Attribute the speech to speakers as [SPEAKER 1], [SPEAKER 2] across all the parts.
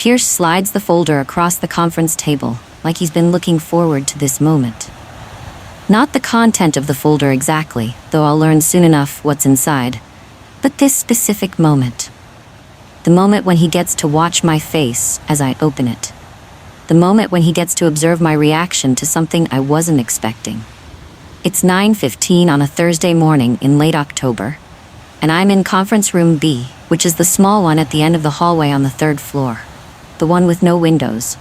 [SPEAKER 1] Pierce slides the folder across the conference table, like he's been looking forward to this moment. Not the content of the folder exactly, though I'll learn soon enough what's inside, but this specific moment. The moment when he gets to watch my face as I open it. The moment when he gets to observe my reaction to something I wasn't expecting. It's 9:15 on a Thursday morning in late October, and I'm in conference room B, which is the small one at the end of the hallway on the 3rd floor. The one with no windows.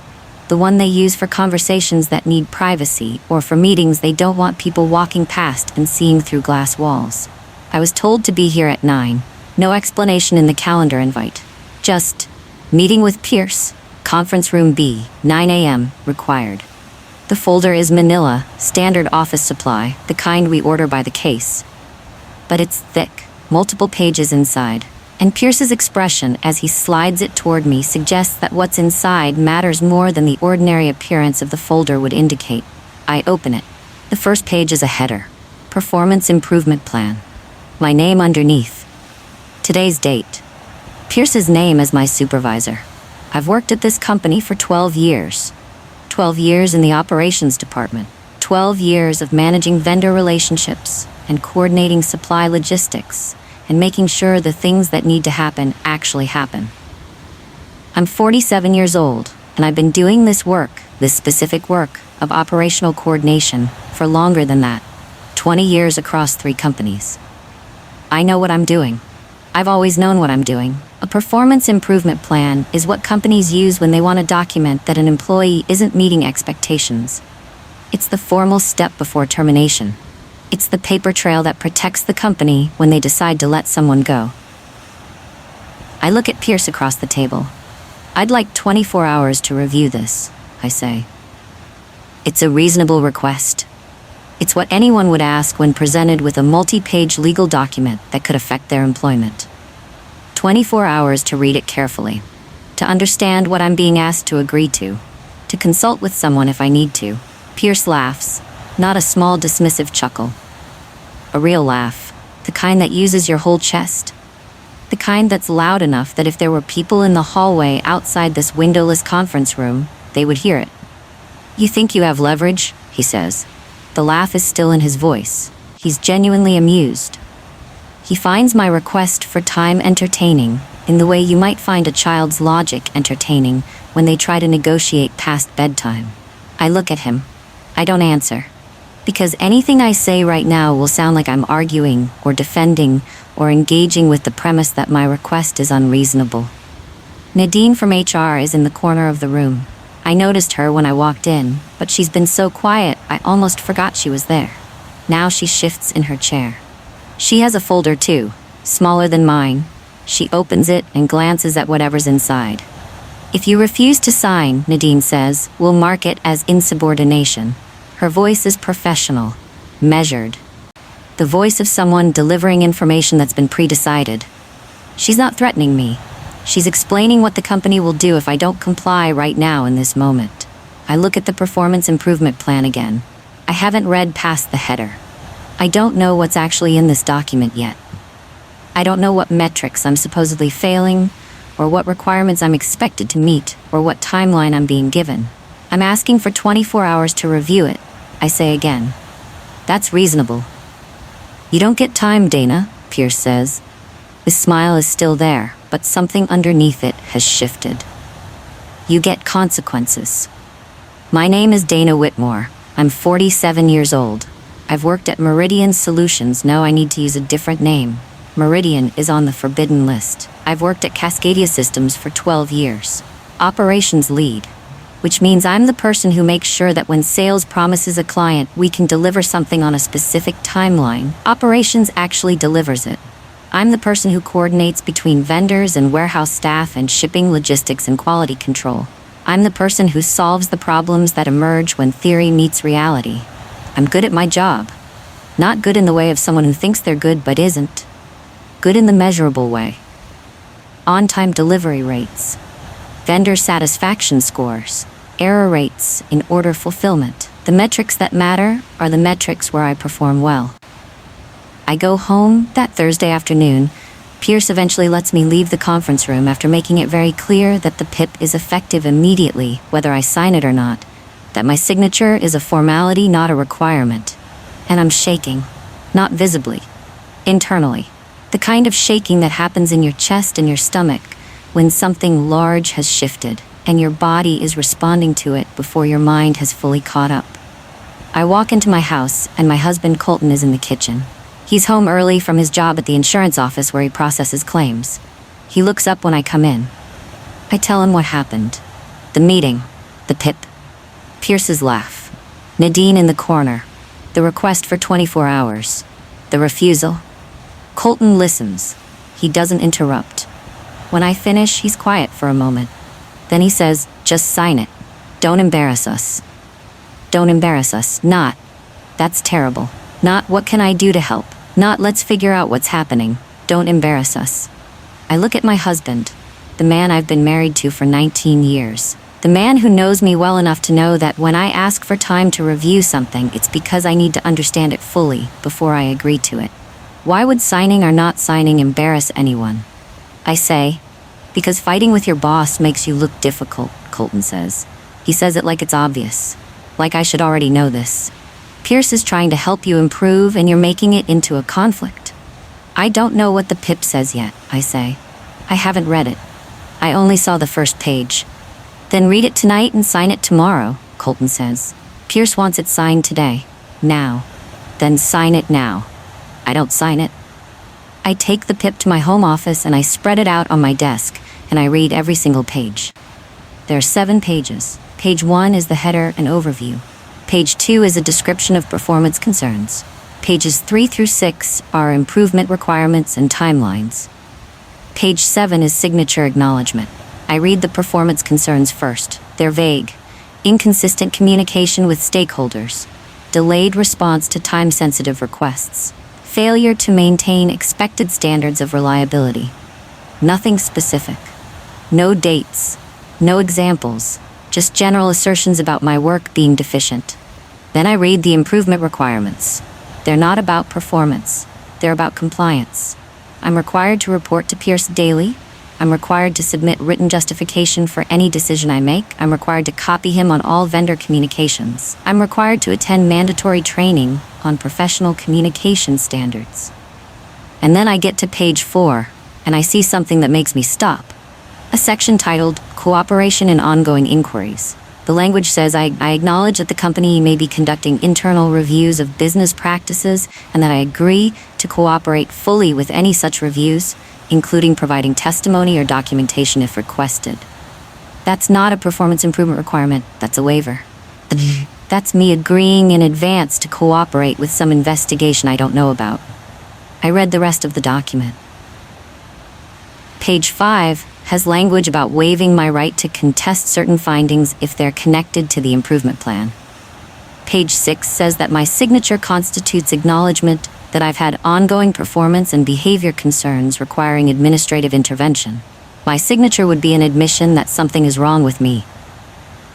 [SPEAKER 1] The one they use for conversations that need privacy or for meetings they don't want people walking past and seeing through glass walls. I was told to be here at 9. No explanation in the calendar invite. Just, meeting with Pierce, conference room B, 9 a.m., required. The folder is manila, standard office supply, the kind we order by the case. But it's thick, multiple pages inside, and Pierce's expression as he slides it toward me suggests that what's inside matters more than the ordinary appearance of the folder would indicate. I open it. The first page is a header. Performance Improvement Plan. My name underneath. Today's date. Pierce's name as my supervisor. I've worked at this company for 12 years. 12 years in the operations department. 12 years of managing vendor relationships and coordinating supply logistics and making sure the things that need to happen actually happen. I'm 47 years old, and I've been doing this work, this specific work of operational coordination, for longer than that. 20 years across 3 companies. I know what I'm doing. I've always known what I'm doing. A performance improvement plan is what companies use when they want to document that an employee isn't meeting expectations. It's the formal step before termination. It's the paper trail that protects the company when they decide to let someone go. I look at Pierce across the table. I'd like 24 hours to review this, I say. It's a reasonable request. It's what anyone would ask when presented with a multi-page legal document that could affect their employment. 24 hours to read it carefully, to understand what I'm being asked to agree to consult with someone if I need to. Pierce laughs, not a small dismissive chuckle. A real laugh, the kind that uses your whole chest. The kind that's loud enough that if there were people in the hallway outside this windowless conference room, they would hear it. You think you have leverage, he says. The laugh is still in his voice. He's genuinely amused. He finds my request for time entertaining in the way you might find a child's logic entertaining when they try to negotiate past bedtime. I look at him. I don't answer. Because anything I say right now will sound like I'm arguing or defending or engaging with the premise that my request is unreasonable. Nadine from HR is in the corner of the room. I noticed her when I walked in, but she's been so quiet I almost forgot she was there. Now she shifts in her chair. She has a folder too, smaller than mine. She opens it and glances at whatever's inside. If you refuse to sign, Nadine says, we'll mark it as insubordination. Her voice is professional, measured. The voice of someone delivering information that's been pre-decided. She's not threatening me. She's explaining what the company will do if I don't comply right now in this moment. I look at the performance improvement plan again. I haven't read past the header. I don't know what's actually in this document yet. I don't know what metrics I'm supposedly failing, or what requirements I'm expected to meet, or what timeline I'm being given. I'm asking for 24 hours to review it, I say again. That's reasonable. You don't get time, Dana, Pierce says. His smile is still there, but something underneath it has shifted. You get consequences. My name is Dana Whitmore. I'm 47 years old. I've worked at Meridian Solutions. No, I need to use a different name. Meridian is on the forbidden list. I've worked at Cascadia Systems for 12 years. Operations lead, which means I'm the person who makes sure that when sales promises a client we can deliver something on a specific timeline, operations actually delivers it. I'm the person who coordinates between vendors and warehouse staff and shipping logistics and quality control. I'm the person who solves the problems that emerge when theory meets reality. I'm good at my job. Not good in the way of someone who thinks they're good but isn't. Good in the measurable way. On-time delivery rates. Vendor satisfaction scores. Error rates in order fulfillment. The metrics that matter are the metrics where I perform well. I go home that Thursday afternoon, Pierce eventually lets me leave the conference room after making it very clear that the PIP is effective immediately, whether I sign it or not, that my signature is a formality, not a requirement. And I'm shaking, not visibly, internally. The kind of shaking that happens in your chest and your stomach when something large has shifted and your body is responding to it before your mind has fully caught up. I walk into my house and my husband Colton is in the kitchen. He's home early from his job at the insurance office where he processes claims. He looks up when I come in. I tell him what happened. The meeting. The PIP. Pierce's laugh. Nadine in the corner. The request for 24 hours. The refusal. Colton listens. He doesn't interrupt. When I finish, he's quiet for a moment. Then he says, "Just sign it. Don't embarrass us." Don't embarrass us. Not, "That's terrible." Not, "What can I do to help?" Not, "Let's figure out what's happening." Don't embarrass us. I look at my husband, the man I've been married to for 19 years. The man who knows me well enough to know that when I ask for time to review something, it's because I need to understand it fully before I agree to it. Why would signing or not signing embarrass anyone? I say, "Because fighting with your boss makes you look difficult," Colton says. He says it like it's obvious, like I should already know this. Pierce is trying to help you improve and you're making it into a conflict. I don't know what the PIP says yet, I say. I haven't read it. I only saw the first page. Then read it tonight and sign it tomorrow, Colton says. Pierce wants it signed today. Now. Then sign it now. I don't sign it. I take the PIP to my home office and I spread it out on my desk and I read every single page. There are 7 pages. Page 1 is the header and overview. Page 2 is a description of performance concerns. Pages 3 through 6 are improvement requirements and timelines. Page 7 is signature acknowledgement. I read the performance concerns first. They're vague. Inconsistent communication with stakeholders. Delayed response to time-sensitive requests. Failure to maintain expected standards of reliability. Nothing specific. No dates. No examples. Just general assertions about my work being deficient. Then I read the improvement requirements. They're not about performance. They're about compliance. I'm required to report to Pierce daily. I'm required to submit written justification for any decision I make. I'm required to copy him on all vendor communications. I'm required to attend mandatory training on professional communication standards. And then I get to page 4, and I see something that makes me stop. A section titled Cooperation in Ongoing Inquiries. The language says I acknowledge that the company may be conducting internal reviews of business practices and that I agree to cooperate fully with any such reviews, including providing testimony or documentation if requested. That's not a performance improvement requirement, that's a waiver. That's me agreeing in advance to cooperate with some investigation I don't know about. I read the rest of the document. Page 5 has language about waiving my right to contest certain findings if they're connected to the improvement plan. Page 6 says that my signature constitutes acknowledgement that I've had ongoing performance and behavior concerns requiring administrative intervention. My signature would be an admission that something is wrong with me.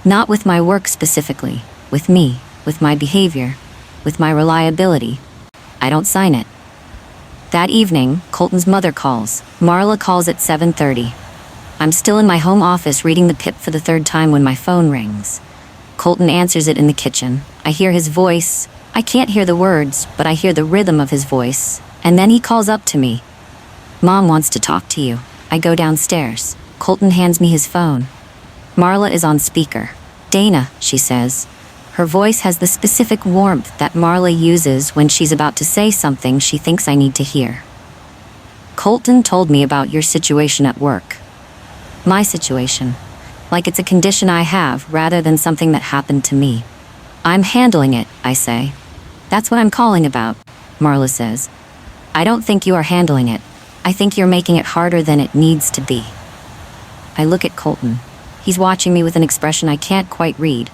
[SPEAKER 1] Not with my work specifically, with me, with my behavior, with my reliability. I don't sign it. That evening, Colton's mother calls. Marla calls at 7:30. I'm still in my home office reading the PIP for the 3rd time when my phone rings. Colton answers it in the kitchen. I hear his voice. I can't hear the words, but I hear the rhythm of his voice. And then he calls up to me. "Mom wants to talk to you." I go downstairs. Colton hands me his phone. Marla is on speaker. "Dana," she says. Her voice has the specific warmth that Marla uses when she's about to say something she thinks I need to hear. "Colton told me about your situation at work." My situation. Like it's a condition I have rather than something that happened to me. "I'm handling it," I say. "That's what I'm calling about," Marla says. "I don't think you are handling it. I think you're making it harder than it needs to be." I look at Colton. He's watching me with an expression I can't quite read.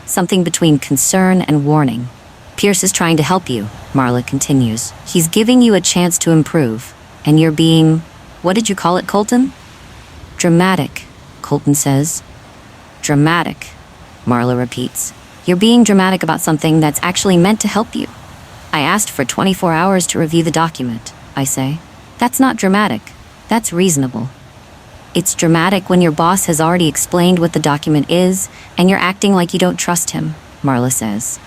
[SPEAKER 1] Something between concern and warning. "Pierce is trying to help you," Marla continues. "He's giving you a chance to improve. And you're being, what did you call it, Colton?" "Dramatic," Colton says. "Dramatic," Marla repeats. "You're being dramatic about something that's actually meant to help you." "I asked for 24 hours to review the document," I say. "That's not dramatic. That's reasonable. It's dramatic when your boss has already explained what the document is, and you're acting like you don't trust him, Marla says.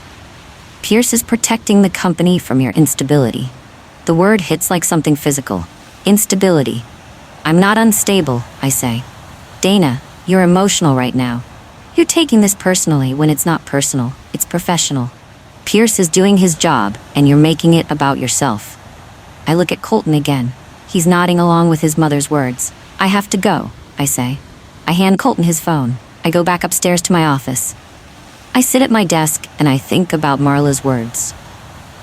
[SPEAKER 1] Pierce is protecting the company from your instability. The word hits like something physical. Instability. I'm not unstable, I say. Dana, you're emotional right now. You're taking this personally when it's not personal, it's professional. Pierce is doing his job, and you're making it about yourself. I look at Colton again. He's nodding along with his mother's words. I have to go, I say. I hand Colton his phone. I go back upstairs to my office. I sit at my desk and I think about Marla's words.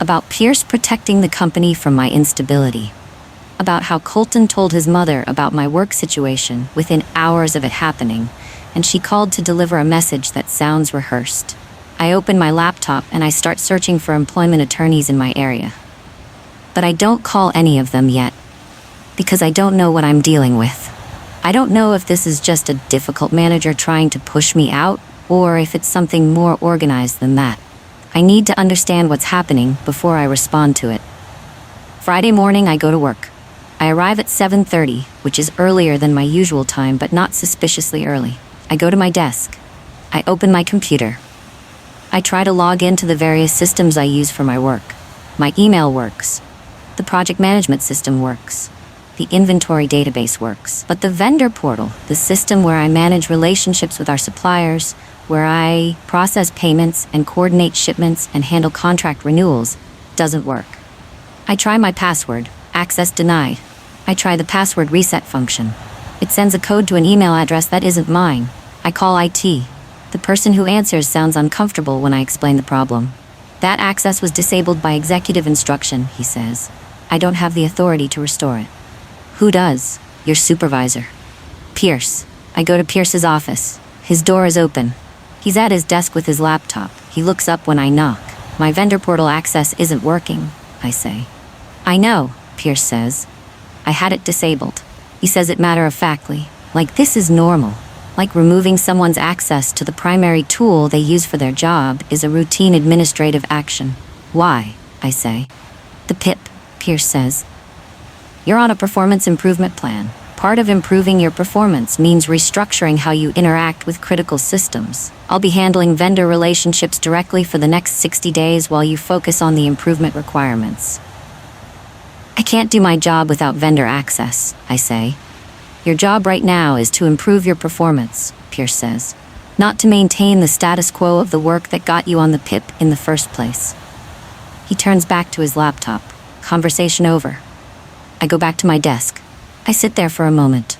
[SPEAKER 1] About Pierce protecting the company from my instability. About how Colton told his mother about my work situation within hours of it happening, and she called to deliver a message that sounds rehearsed. I open my laptop and I start searching for employment attorneys in my area. But I don't call any of them yet, because I don't know what I'm dealing with. I don't know if this is just a difficult manager trying to push me out, or if it's something more organized than that. I need to understand what's happening before I respond to it. Friday morning, I go to work. I arrive at 7:30, which is earlier than my usual time, but not suspiciously early. I go to my desk. I open my computer. I try to log into the various systems I use for my work. My email works. The project management system works. The inventory database works. But the vendor portal, the system where I manage relationships with our suppliers, where I process payments and coordinate shipments and handle contract renewals, doesn't work. I try my password. Access denied. I try the password reset function. It sends a code to an email address that isn't mine. I call IT. The person who answers sounds uncomfortable when I explain the problem. That access was disabled by executive instruction, he says. I don't have the authority to restore it. Who does? Your supervisor. Pierce. I go to Pierce's office. His door is open. He's at his desk with his laptop. He looks up when I knock. My vendor portal access isn't working, I say. I know, Pierce says. I had it disabled. He says it matter-of-factly, like this is normal. Like removing someone's access to the primary tool they use for their job is a routine administrative action. Why? I say. The PIP, Pierce says. You're on a performance improvement plan. Part of improving your performance means restructuring how you interact with critical systems. I'll be handling vendor relationships directly for the next 60 days while you focus on the improvement requirements. I can't do my job without vendor access, I say. Your job right now is to improve your performance, Pierce says, not to maintain the status quo of the work that got you on the PIP in the first place. He turns back to his laptop. Conversation over. I go back to my desk. I sit there for a moment.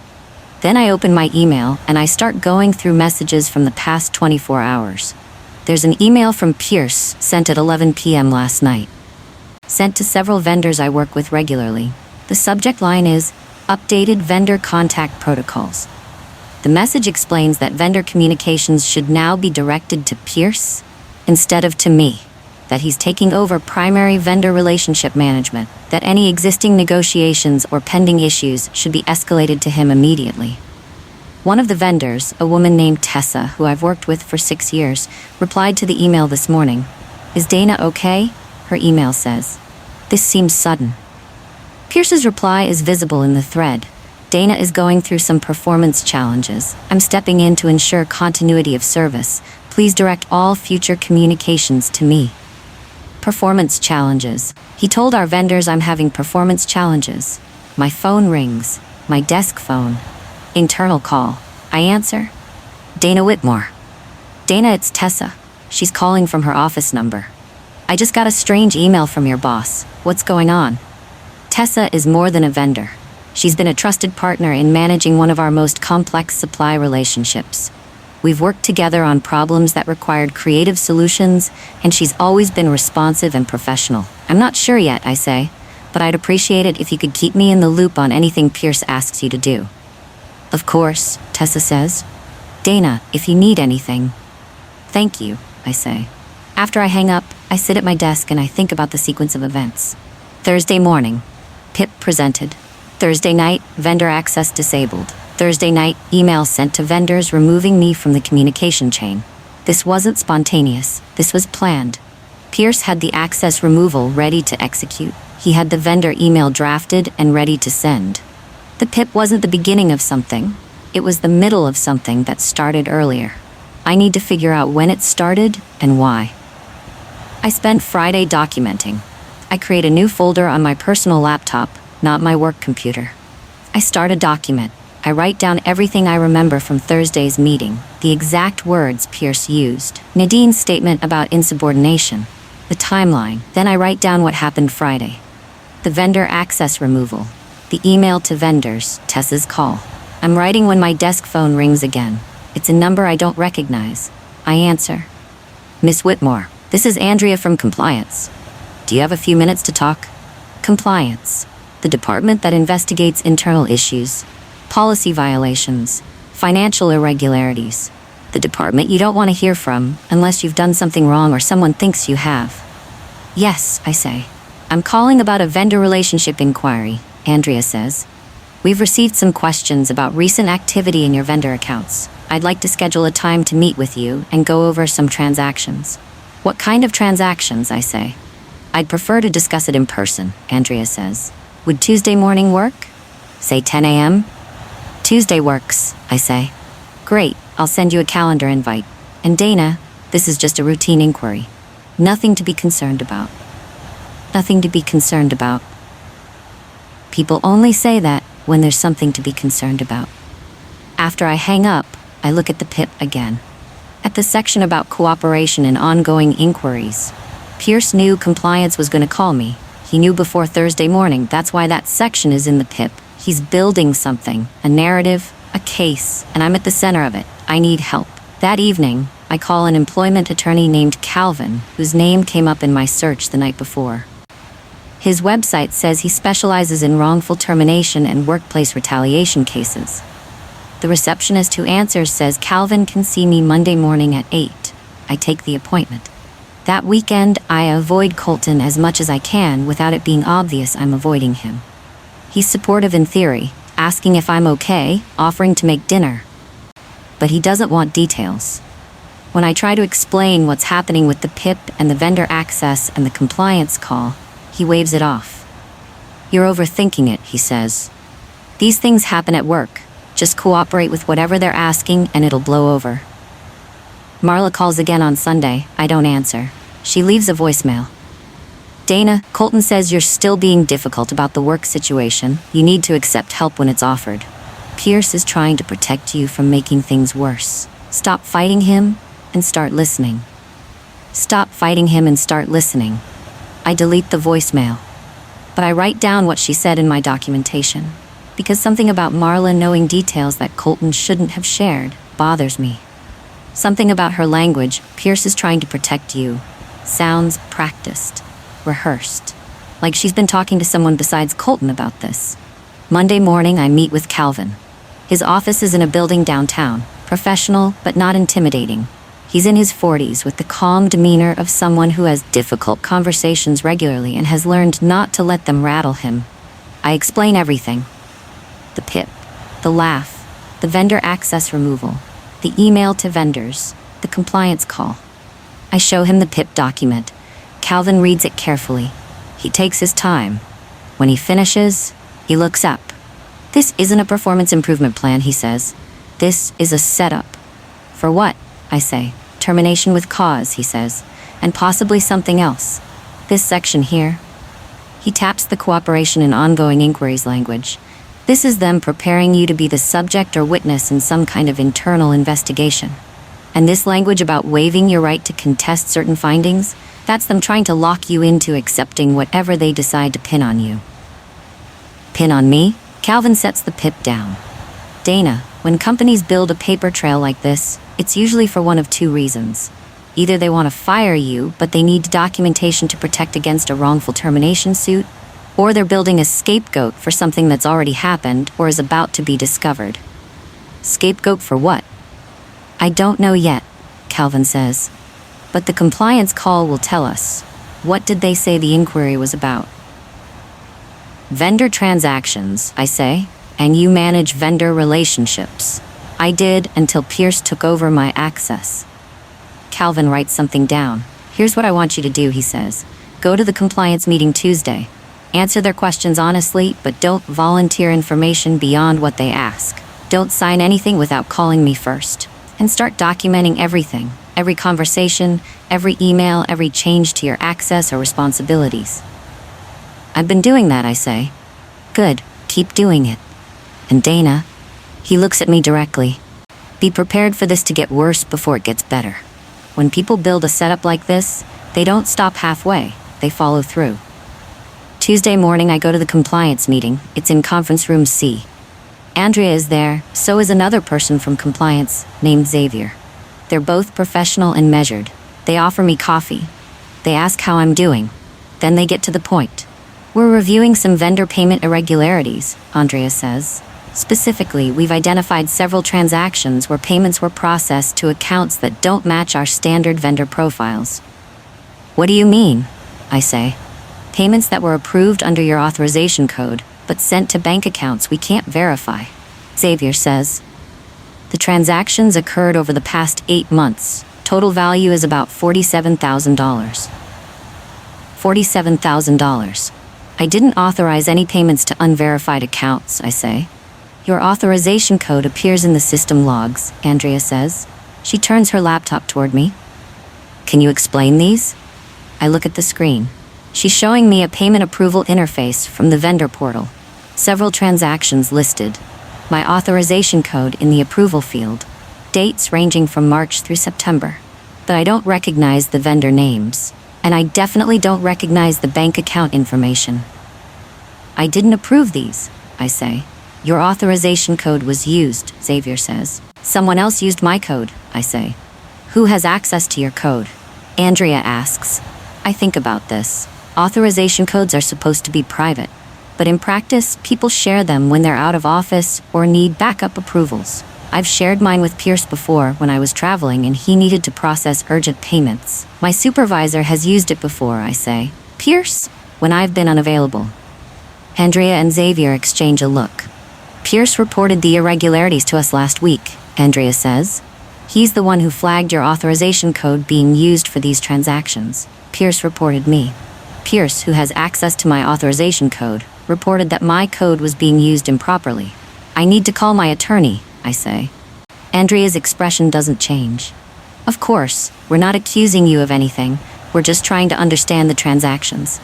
[SPEAKER 1] Then I open my email and I start going through messages from the past 24 hours. There's an email from Pierce sent at 11 p.m. last night. Sent to several vendors I work with regularly. The subject line is, Updated Vendor Contact Protocols. The message explains that vendor communications should now be directed to Pierce instead of to me, that he's taking over primary vendor relationship management, that any existing negotiations or pending issues should be escalated to him immediately. One of the vendors, a woman named Tessa, who I've worked with for 6 years, replied to the email this morning. Is Dana okay? Her email says. This seems sudden. Pierce's reply is visible in the thread. Dana is going through some performance challenges. I'm stepping in to ensure continuity of service. Please direct all future communications to me. Performance challenges. He told our vendors I'm having performance challenges. My phone rings. My desk phone. Internal call. I answer. Dana Whitmore. Dana, it's Tessa. She's calling from her office number. I just got a strange email from your boss. What's going on? Tessa is more than a vendor. She's been a trusted partner in managing one of our most complex supply relationships. We've worked together on problems that required creative solutions, and she's always been responsive and professional. I'm not sure yet, I say, but I'd appreciate it if you could keep me in the loop on anything Pierce asks you to do. Of course, Tessa says. Dana, if you need anything. Thank you, I say. After I hang up, I sit at my desk and I think about the sequence of events. Thursday morning. PIP presented. Thursday night, vendor access disabled. Thursday night, email sent to vendors removing me from the communication chain. This wasn't spontaneous. This was planned. Pierce had the access removal ready to execute. He had the vendor email drafted and ready to send. The PIP wasn't the beginning of something. It was the middle of something that started earlier. I need to figure out when it started and why. I spent Friday documenting. I create a new folder on my personal laptop, not my work computer. I start a document. I write down everything I remember from Thursday's meeting, the exact words Pierce used, Nadine's statement about insubordination, the timeline. Then I write down what happened Friday. The vendor access removal, the email to vendors, Tessa's call. I'm writing when my desk phone rings again. It's a number I don't recognize. I answer. Miss Whitmore, this is Andrea from Compliance. Do you have a few minutes to talk? Compliance, the department that investigates internal issues, policy violations, financial irregularities. The department you don't want to hear from unless you've done something wrong or someone thinks you have. Yes, I say. I'm calling about a vendor relationship inquiry, Andrea says. We've received some questions about recent activity in your vendor accounts. I'd like to schedule a time to meet with you and go over some transactions. What kind of transactions, I say. I'd prefer to discuss it in person, Andrea says. Would Tuesday morning work? Say 10 a.m.? Tuesday works, I say. Great, I'll send you a calendar invite. And Dana, this is just a routine inquiry. Nothing to be concerned about. Nothing to be concerned about. People only say that when there's something to be concerned about. After I hang up, I look at the PIP again. At the section about cooperation and ongoing inquiries. Pierce knew Compliance was going to call me. He knew before Thursday morning. That's why that section is in the PIP. He's building something, a narrative, a case, and I'm at the center of it. I need help. That evening, I call an employment attorney named Calvin, whose name came up in my search the night before. His website says he specializes in wrongful termination and workplace retaliation cases. The receptionist who answers says Calvin can see me Monday morning at 8. I take the appointment. That weekend, I avoid Colton as much as I can without it being obvious I'm avoiding him. He's supportive in theory, asking if I'm okay, offering to make dinner. But he doesn't want details. When I try to explain what's happening with the PIP and the vendor access and the compliance call, he waves it off. You're overthinking it, he says. These things happen at work. Just cooperate with whatever they're asking and it'll blow over. Marla calls again on Sunday. I don't answer. She leaves a voicemail. Dana, Colton says you're still being difficult about the work situation. You need to accept help when it's offered. Pierce is trying to protect you from making things worse. Stop fighting him and start listening. Stop fighting him and start listening. I delete the voicemail. But I write down what she said in my documentation. Because something about Marla knowing details that Colton shouldn't have shared bothers me. Something about her language, Pierce is trying to protect you, sounds practiced. Rehearsed. Like she's been talking to someone besides Colton about this. Monday morning, I meet with Calvin. His office is in a building downtown, professional but not intimidating. He's in his 40s with the calm demeanor of someone who has difficult conversations regularly and has learned not to let them rattle him. I explain everything. The PIP, the laugh, the vendor access removal, the email to vendors, the compliance call. I show him the PIP document. Calvin reads it carefully. He takes his time. When he finishes, he looks up. This isn't a performance improvement plan, he says. This is a setup. For what? I say. Termination with cause, he says, and possibly something else. This section here. He taps the cooperation and ongoing inquiries language. This is them preparing you to be the subject or witness in some kind of internal investigation. And this language about waiving your right to contest certain findings, that's them trying to lock you into accepting whatever they decide to pin on you. Pin on me? Calvin sets the PIP down. Dana, when companies build a paper trail like this, it's usually for one of two reasons. Either they want to fire you, but they need documentation to protect against a wrongful termination suit, or they're building a scapegoat for something that's already happened or is about to be discovered. Scapegoat for what? I don't know yet, Calvin says. But the compliance call will tell us. What did they say the inquiry was about? Vendor transactions, I say, and you manage vendor relationships. I did until Pierce took over my access. Calvin writes something down. Here's what I want you to do, he says. Go to the compliance meeting Tuesday. Answer their questions honestly, but don't volunteer information beyond what they ask. Don't sign anything without calling me first. And start documenting everything, every conversation, every email, every change to your access or responsibilities. I've been doing that, I say. Good, keep doing it. And Dana, he looks at me directly. Be prepared for this to get worse before it gets better. When people build a setup like this, they don't stop halfway, they follow through. Tuesday morning, I go to the compliance meeting. It's in conference room C. Andrea is there, so is another person from compliance, named Xavier. They're both professional and measured. They offer me coffee. They ask how I'm doing. Then they get to the point. We're reviewing some vendor payment irregularities, Andrea says. Specifically, we've identified several transactions where payments were processed to accounts that don't match our standard vendor profiles. What do you mean? I say. Payments that were approved under your authorization code, but sent to bank accounts we can't verify, Xavier says. The transactions occurred over the past 8 months. Total value is about $47,000. $47,000. I didn't authorize any payments to unverified accounts, I say. Your authorization code appears in the system logs, Andrea says. She turns her laptop toward me. Can you explain these? I look at the screen. She's showing me a payment approval interface from the vendor portal. Several transactions listed. My authorization code in the approval field. Dates ranging from March through September. But I don't recognize the vendor names. And I definitely don't recognize the bank account information. I didn't approve these, I say. Your authorization code was used, Xavier says. Someone else used my code, I say. Who has access to your code? Andrea asks. I think about this. Authorization codes are supposed to be private, but in practice, people share them when they're out of office or need backup approvals. I've shared mine with Pierce before when I was traveling and he needed to process urgent payments. My supervisor has used it before, I say. Pierce? When I've been unavailable. Andrea and Xavier exchange a look. Pierce reported the irregularities to us last week, Andrea says. He's the one who flagged your authorization code being used for these transactions. Pierce reported me. Pierce, who has access to my authorization code, reported that my code was being used improperly. I need to call my attorney, I say. Andrea's expression doesn't change. Of course, we're not accusing you of anything. We're just trying to understand the transactions.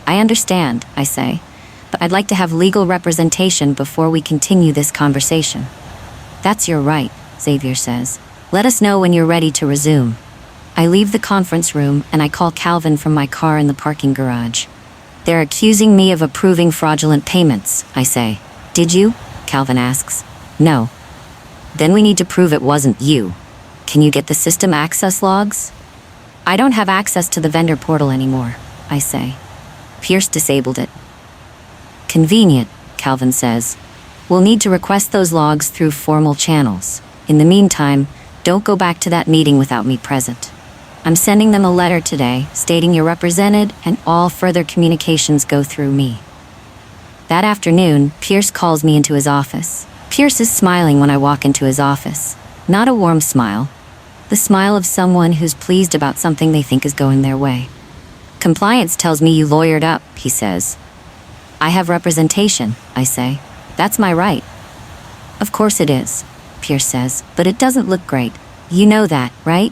[SPEAKER 1] I understand, I say, but I'd like to have legal representation before we continue this conversation. That's your right, Xavier says. Let us know when you're ready to resume. I leave the conference room and I call Calvin from my car in the parking garage. They're accusing me of approving fraudulent payments, I say. Did you? Calvin asks. No. Then we need to prove it wasn't you. Can you get the system access logs? I don't have access to the vendor portal anymore, I say. Pierce disabled it. Convenient, Calvin says. We'll need to request those logs through formal channels. In the meantime, don't go back to that meeting without me present. I'm sending them a letter today stating you're represented and all further communications go through me. That afternoon, Pierce calls me into his office. Pierce is smiling when I walk into his office. Not a warm smile. The smile of someone who's pleased about something they think is going their way. Compliance tells me you lawyered up, he says. I have representation, I say. That's my right. Of course it is, Pierce says, but it doesn't look great. You know that, right?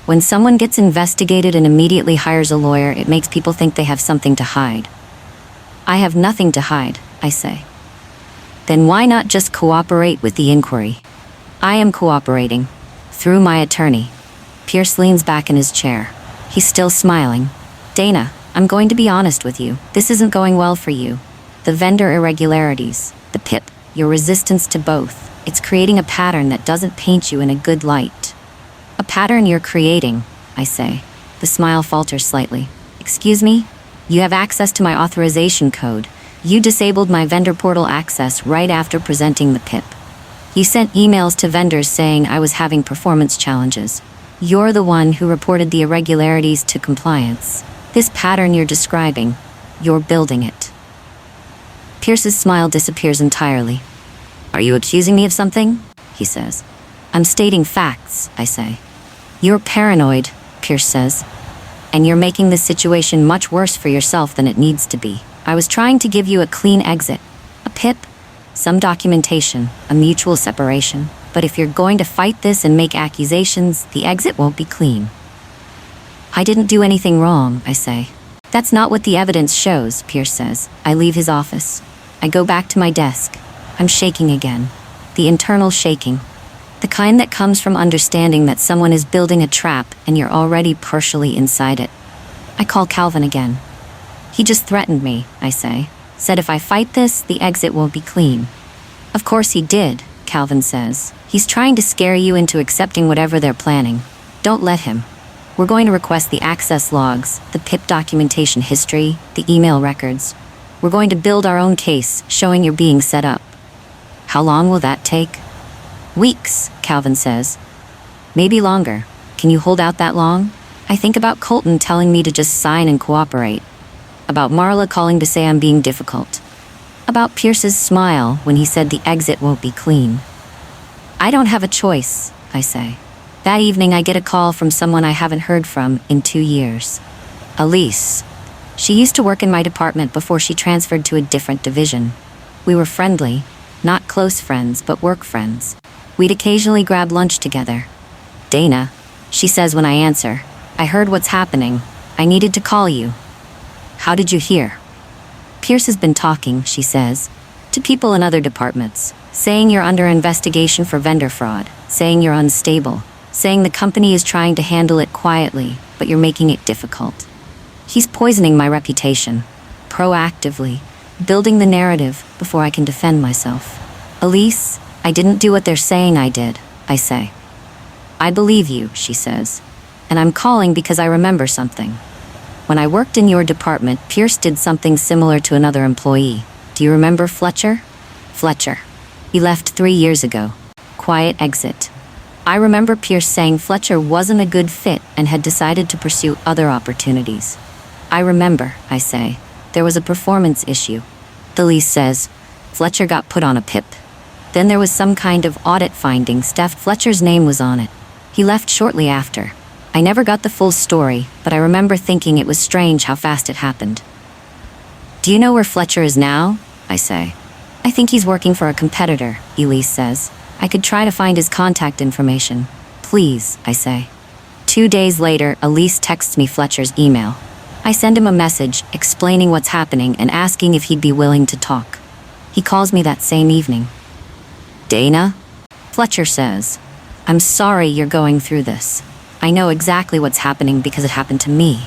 [SPEAKER 1] When someone gets investigated and immediately hires a lawyer, it makes people think they have something to hide. I have nothing to hide, I say. Then why not just cooperate with the inquiry? I am cooperating. Through my attorney. Pierce leans back in his chair. He's still smiling. Dana, I'm going to be honest with you. This isn't going well for you. The vendor irregularities, the PIP, your resistance to both. It's creating a pattern that doesn't paint you in a good light. A pattern you're creating, I say. The smile falters slightly. Excuse me? You have access to my authorization code. You disabled my vendor portal access right after presenting the PIP. You sent emails to vendors saying I was having performance challenges. You're the one who reported the irregularities to compliance. This pattern you're describing, you're building it. Pierce's smile disappears entirely. Are you accusing me of something? He says. I'm stating facts, I say. You're paranoid, Pierce says. And you're making this situation much worse for yourself than it needs to be. I was trying to give you a clean exit. A PIP, some documentation, a mutual separation. But if you're going to fight this and make accusations, the exit won't be clean. I didn't do anything wrong, I say. That's not what the evidence shows, Pierce says. I leave his office. I go back to my desk. I'm shaking again. The internal shaking. The kind that comes from understanding that someone is building a trap and you're already partially inside it. I call Calvin again. He just threatened me, I say. Said if I fight this, the exit won't be clean. Of course he did, Calvin says. He's trying to scare you into accepting whatever they're planning. Don't let him. We're going to request the access logs, the PIP documentation history, the email records. We're going to build our own case, showing you're being set up. How long will that take? Weeks, Calvin says. Maybe longer. Can you hold out that long? I think about Colton telling me to just sign and cooperate. About Marla calling to say I'm being difficult. About Pierce's smile when he said the exit won't be clean. I don't have a choice, I say. That evening I get a call from someone I haven't heard from in 2 years. Elise. She used to work in my department before she transferred to a different division. We were friendly, not close friends, but work friends. We'd occasionally grab lunch together. Dana, she says when I answer, I heard what's happening. I needed to call you. How did you hear? Pierce has been talking, she says, to people in other departments, saying you're under investigation for vendor fraud, saying you're unstable, saying the company is trying to handle it quietly, but you're making it difficult. He's poisoning my reputation, proactively, building the narrative before I can defend myself. Elise, I didn't do what they're saying I did, I say. I believe you, she says, and I'm calling because I remember something. When I worked in your department, Pierce did something similar to another employee. Do you remember Fletcher? Fletcher. He left 3 years ago. Quiet exit. I remember Pierce saying Fletcher wasn't a good fit and had decided to pursue other opportunities. I remember, I say. There was a performance issue. The lease says, Fletcher got put on a PIP. Then there was some kind of audit finding. Fletcher's name was on it. He left shortly after. I never got the full story, but I remember thinking it was strange how fast it happened. Do you know where Fletcher is now? I say. I think he's working for a competitor, Elise says. I could try to find his contact information. Please, I say. 2 days later, Elise texts me Fletcher's email. I send him a message explaining what's happening and asking if he'd be willing to talk. He calls me that same evening. Dana? Fletcher says, I'm sorry you're going through this. I know exactly what's happening because it happened to me.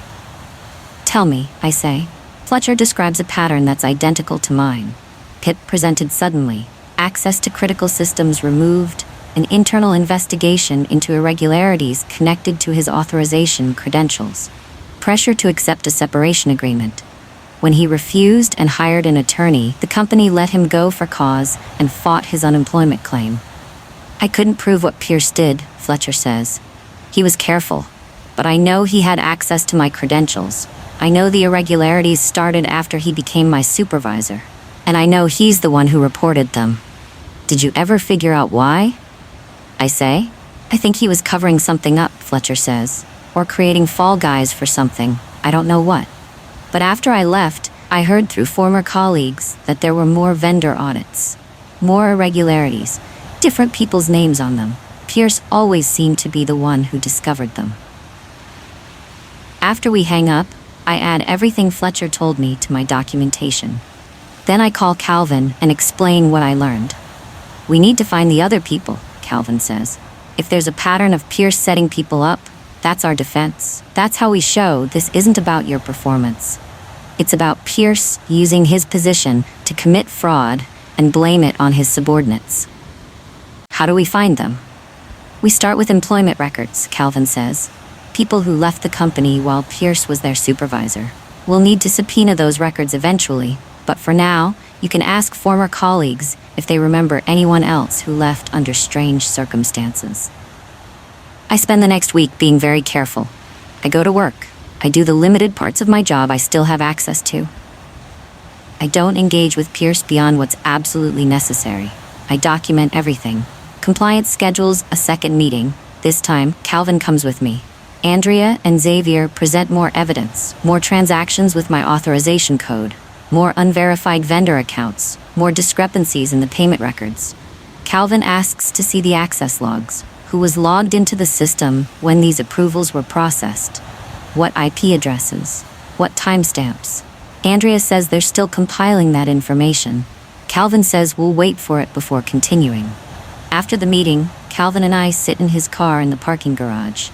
[SPEAKER 1] Tell me, I say. Fletcher describes a pattern that's identical to mine. PIP presented suddenly, access to critical systems removed, an internal investigation into irregularities connected to his authorization credentials, pressure to accept a separation agreement. When he refused and hired an attorney, the company let him go for cause and fought his unemployment claim. I couldn't prove what Pierce did, Fletcher says. He was careful, but I know he had access to my credentials. I know the irregularities started after he became my supervisor, and I know he's the one who reported them. Did you ever figure out why? I say. I think he was covering something up, Fletcher says, or creating fall guys for something, I don't know what. But after I left, I heard through former colleagues that there were more vendor audits, more irregularities, different people's names on them. Pierce always seemed to be the one who discovered them. After we hang up, I add everything Fletcher told me to my documentation. Then I call Calvin and explain what I learned. We need to find the other people, Calvin says. If there's a pattern of Pierce setting people up, that's our defense. That's how we show this isn't about your performance. It's about Pierce using his position to commit fraud and blame it on his subordinates. How do we find them? We start with employment records, Calvin says. People who left the company while Pierce was their supervisor. We'll need to subpoena those records eventually, but for now, you can ask former colleagues if they remember anyone else who left under strange circumstances. I spend the next week being very careful. I go to work. I do the limited parts of my job I still have access to. I don't engage with Pierce beyond what's absolutely necessary. I document everything. Compliance schedules a second meeting. This time, Calvin comes with me. Andrea and Xavier present more evidence, more transactions with my authorization code, more unverified vendor accounts, more discrepancies in the payment records. Calvin asks to see the access logs, who was logged into the system when these approvals were processed, what IP addresses, what timestamps. Andrea says they're still compiling that information. Calvin says we'll wait for it before continuing. After the meeting, Calvin and I sit in his car in the parking garage.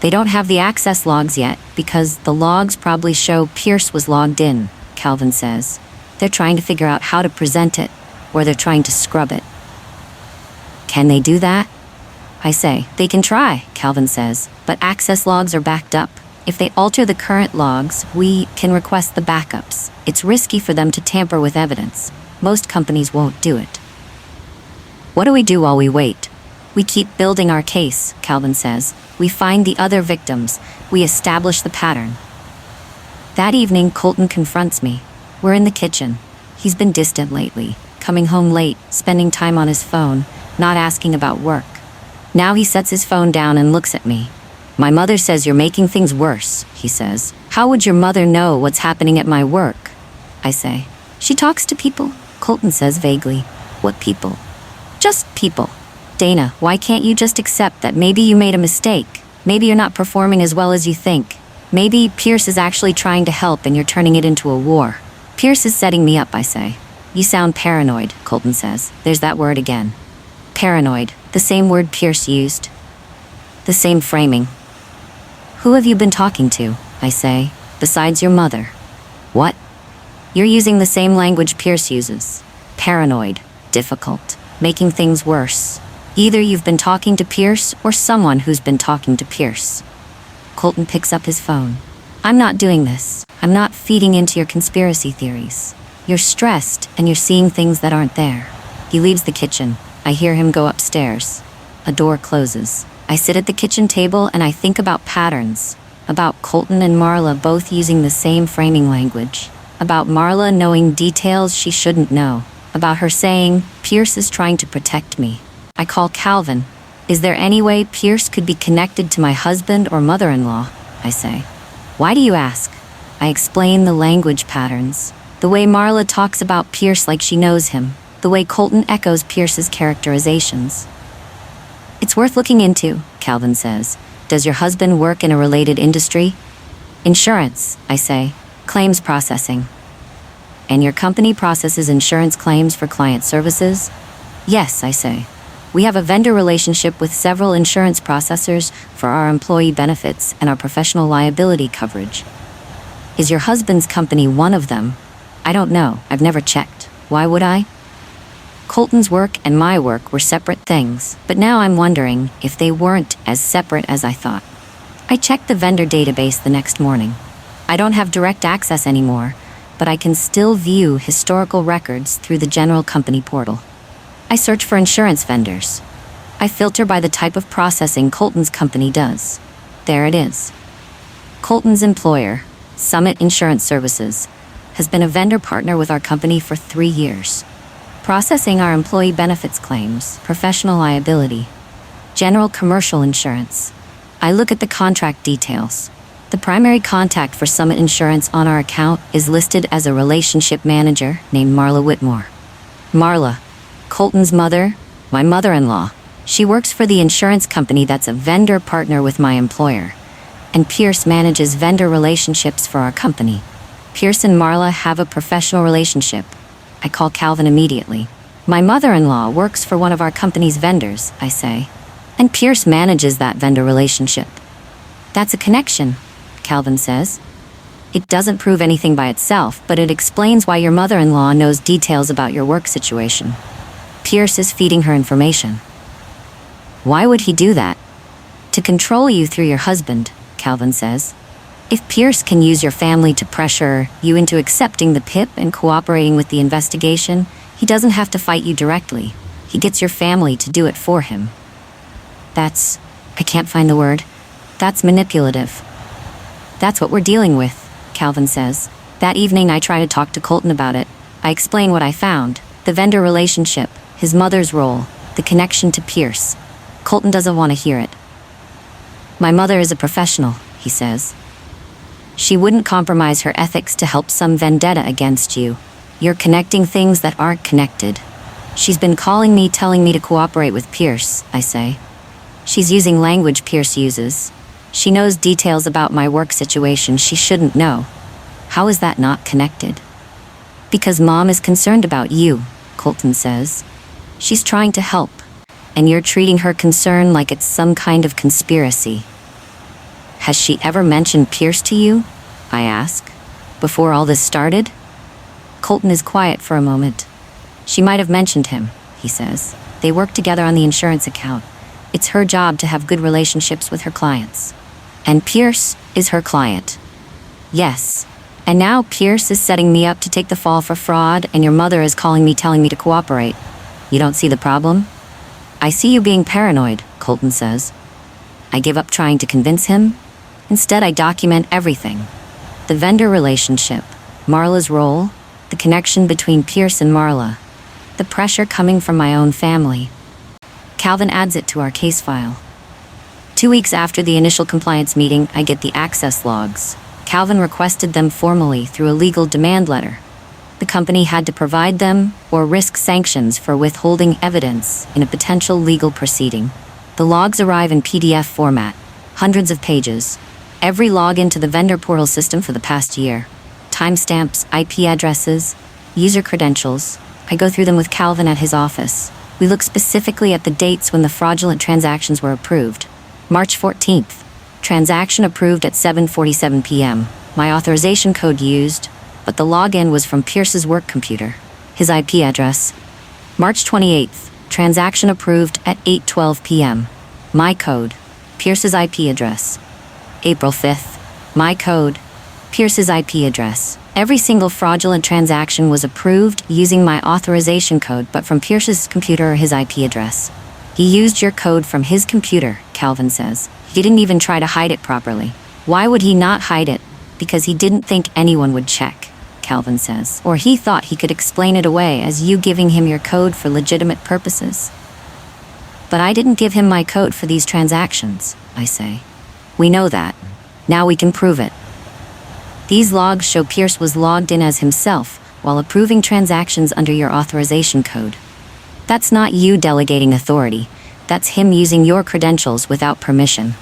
[SPEAKER 1] They don't have the access logs yet because the logs probably show Pierce was logged in, Calvin says. They're trying to figure out how to present it, or they're trying to scrub it. Can they do that? I say, they can try, Calvin says, but access logs are backed up. If they alter the current logs, we can request the backups. It's risky for them to tamper with evidence. Most companies won't do it. What do we do while we wait? We keep building our case, Calvin says. We find the other victims. We establish the pattern. That evening, Colton confronts me. We're in the kitchen. He's been distant lately, coming home late, spending time on his phone, not asking about work. Now he sets his phone down and looks at me. My mother says you're making things worse, he says. How would your mother know what's happening at my work? I say. She talks to people, Colton says vaguely. What people? Just people. Dana, why can't you just accept that maybe you made a mistake? Maybe you're not performing as well as you think. Maybe Pierce is actually trying to help and you're turning it into a war. Pierce is setting me up, I say. You sound paranoid, Colton says. There's that word again. Paranoid, the same word Pierce used. The same framing. Who have you been talking to? I say, besides your mother. What? You're using the same language Pierce uses. Paranoid, difficult, making things worse. Either you've been talking to Pierce or someone who's been talking to Pierce. Colton picks up his phone. I'm not doing this. I'm not feeding into your conspiracy theories. You're stressed and you're seeing things that aren't there. He leaves the kitchen. I hear him go upstairs. A door closes. I sit at the kitchen table and I think about patterns. About Colton and Marla both using the same framing language. About Marla knowing details she shouldn't know. About her saying, Pierce is trying to protect me. I call Calvin. Is there any way Pierce could be connected to my husband or mother-in-law? I say. Why do you ask? I explain the language patterns. The way Marla talks about Pierce like she knows him. The way Colton echoes Pierce's characterizations. It's worth looking into, Calvin says. Does your husband work in a related industry? Insurance, I say. Claims processing. And your company processes insurance claims for client services? Yes, I say. We have a vendor relationship with several insurance processors for our employee benefits and our professional liability coverage. Is your husband's company one of them? I don't know. I've never checked. Why would I? Colton's work and my work were separate things, but now I'm wondering if they weren't as separate as I thought. I checked the vendor database the next morning. I don't have direct access anymore, but I can still view historical records through the general company portal. I search for insurance vendors. I filter by the type of processing Colton's company does. There it is. Colton's employer, Summit Insurance Services, has been a vendor partner with our company for 3 years. Processing our employee benefits claims, professional liability, general commercial insurance. I look at the contract details. The primary contact for Summit Insurance on our account is listed as a relationship manager named Marla Whitmore. Marla, Colton's mother, my mother-in-law. She works for the insurance company that's a vendor partner with my employer. And Pierce manages vendor relationships for our company. Pierce and Marla have a professional relationship. I call Calvin immediately. My mother-in-law works for one of our company's vendors, I say. And Pierce manages that vendor relationship. That's a connection, Calvin says. It doesn't prove anything by itself, but it explains why your mother-in-law knows details about your work situation. Pierce is feeding her information. Why would he do that? To control you through your husband, Calvin says. If Pierce can use your family to pressure you into accepting the PIP and cooperating with the investigation, he doesn't have to fight you directly. He gets your family to do it for him. I can't find the word. That's manipulative. That's what we're dealing with, Calvin says. That evening I try to talk to Colton about it. I explain what I found, the vendor relationship, his mother's role, the connection to Pierce. Colton doesn't want to hear it. My mother is a professional, he says. She wouldn't compromise her ethics to help some vendetta against you. You're connecting things that aren't connected. She's been calling me, telling me to cooperate with Pierce, I say. She's using language Pierce uses. She knows details about my work situation she shouldn't know. How is that not connected? Because Mom is concerned about you, Colton says. She's trying to help, and you're treating her concern like it's some kind of conspiracy. Has she ever mentioned Pierce to you? I ask. Before all this started? Colton is quiet for a moment. She might have mentioned him, he says. They work together on the insurance account. It's her job to have good relationships with her clients. And Pierce is her client. Yes. And now Pierce is setting me up to take the fall for fraud, and your mother is calling me, telling me to cooperate. You don't see the problem? I see you being paranoid, Colton says. I give up trying to convince him. Instead, I document everything. The vendor relationship, Marla's role, the connection between Pierce and Marla, the pressure coming from my own family. Calvin adds it to our case file. 2 weeks after the initial compliance meeting, I get the access logs. Calvin requested them formally through a legal demand letter. The company had to provide them or risk sanctions for withholding evidence in a potential legal proceeding. The logs arrive in PDF format, hundreds of pages. Every login to the vendor portal system for the past year. Timestamps, IP addresses, user credentials. I go through them with Calvin at his office. We look specifically at the dates when the fraudulent transactions were approved. March 14th. Transaction approved at 7:47 p.m. My authorization code used, but the login was from Pierce's work computer. His IP address. March 28th. Transaction approved at 8:12 p.m. My code. Pierce's IP address. April 5th. My code. Pierce's IP address. Every single fraudulent transaction was approved using my authorization code, but from Pierce's computer or his IP address. He used your code from his computer, Calvin says. He didn't even try to hide it properly. Why would he not hide it? Because he didn't think anyone would check, Calvin says. Or he thought he could explain it away as you giving him your code for legitimate purposes. But I didn't give him my code for these transactions, I say. We know that. Now we can prove it. These logs show Pierce was logged in as himself while approving transactions under your authorization code. That's not you delegating authority. That's him using your credentials without permission.